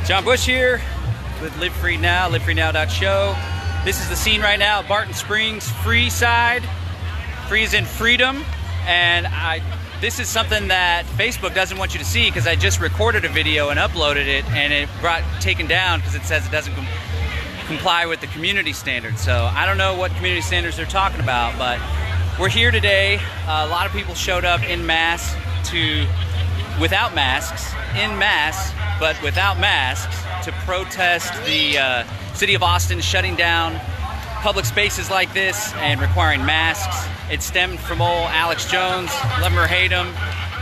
John Bush here with Live Free Now, livefreenow.show. This is the scene right now at Barton Springs, free side. Free is in freedom, and this is something that Facebook doesn't want you to see because I just recorded a video and uploaded it, and it got taken down because it says it doesn't comply with the community standards. So I don't know what community standards they're talking about, but we're here today. A lot of people showed up in mass without masks, in mass, but without masks, to protest the city of Austin shutting down public spaces like this and requiring masks. It stemmed from old Alex Jones, love him or hate him.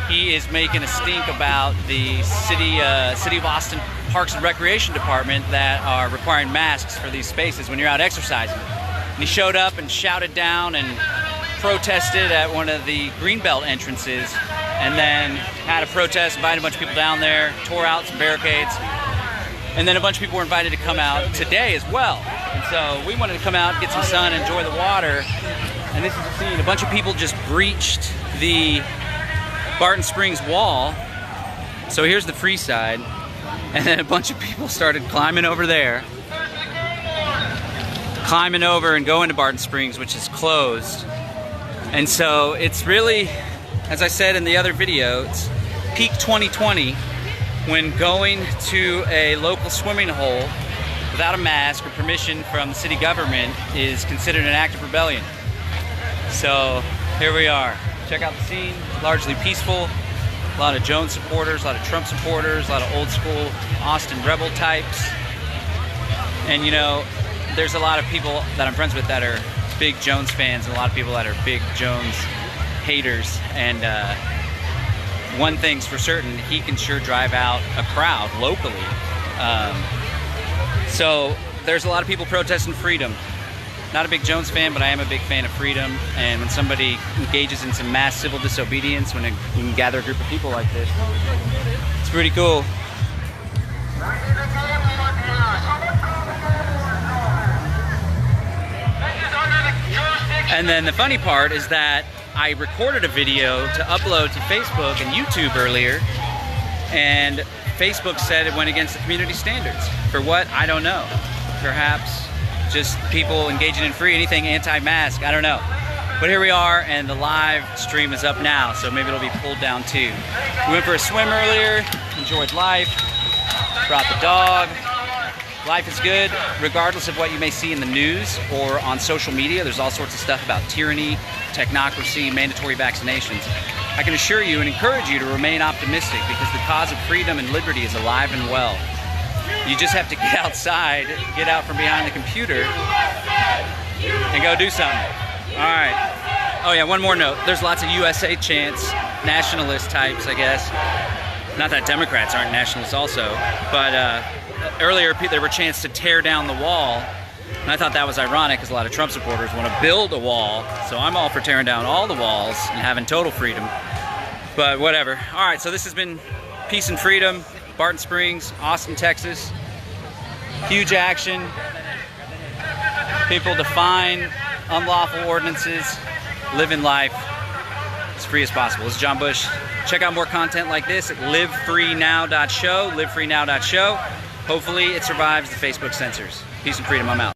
He is making a stink about the city of Austin Parks and Recreation Department that are requiring masks for these spaces when you're out exercising. And he showed up and shouted down and protested at one of the Greenbelt entrances, and then had a protest, invited a bunch of people down there, tore out some barricades, and then a bunch of people were invited to come out today as well. And so we wanted to come out, get some sun, enjoy the water, and this is the scene. A bunch of people just breached the Barton Springs wall. So here's the free side, and then a bunch of people started climbing over there, climbing over and going to Barton Springs, which is closed. And so it's really, as I said in the other video, it's peak 2020 when going to a local swimming hole without a mask or permission from the city government is considered an act of rebellion. So here we are. Check out the scene, largely peaceful. A lot of Jones supporters, a lot of Trump supporters, a lot of old school Austin rebel types. And you know, there's a lot of people that I'm friends with that are big Jones fans, and a lot of people that are big Jones haters. And one thing's for certain, he can sure drive out a crowd locally. So there's a lot of people protesting freedom. Not a big Jones fan, but I am a big fan of freedom. And when somebody engages in some mass civil disobedience, when you can gather a group of people like this, it's pretty cool. And then the funny part is that I recorded a video to upload to Facebook and YouTube earlier, and Facebook said it went against the community standards. For what? I don't know. Perhaps just people engaging in free, anything anti-mask, I don't know. But here we are, and the live stream is up now, so maybe it'll be pulled down too. We went for a swim earlier, enjoyed life, brought the dog. Life is good, regardless of what you may see in the news or on social media. There's all sorts of stuff about tyranny, technocracy, mandatory vaccinations. I can assure you and encourage you to remain optimistic, because the cause of freedom and liberty is alive and well. You just have to get outside, get out from behind the computer, and go do something. All right. Oh yeah, one more note. There's lots of USA chants, nationalist types, I guess. Not that Democrats aren't nationalists also, but earlier there were chants to tear down the wall, and I thought that was ironic because a lot of Trump supporters want to build a wall, so I'm all for tearing down all the walls and having total freedom, but whatever. All right, so this has been Peace and Freedom, Barton Springs, Austin, Texas. Huge action. People define unlawful ordinances, living life as free as possible. This is John Bush. Check out more content like this at livefreenow.show, livefreenow.show. Hopefully it survives the Facebook censors. Peace and freedom, I'm out.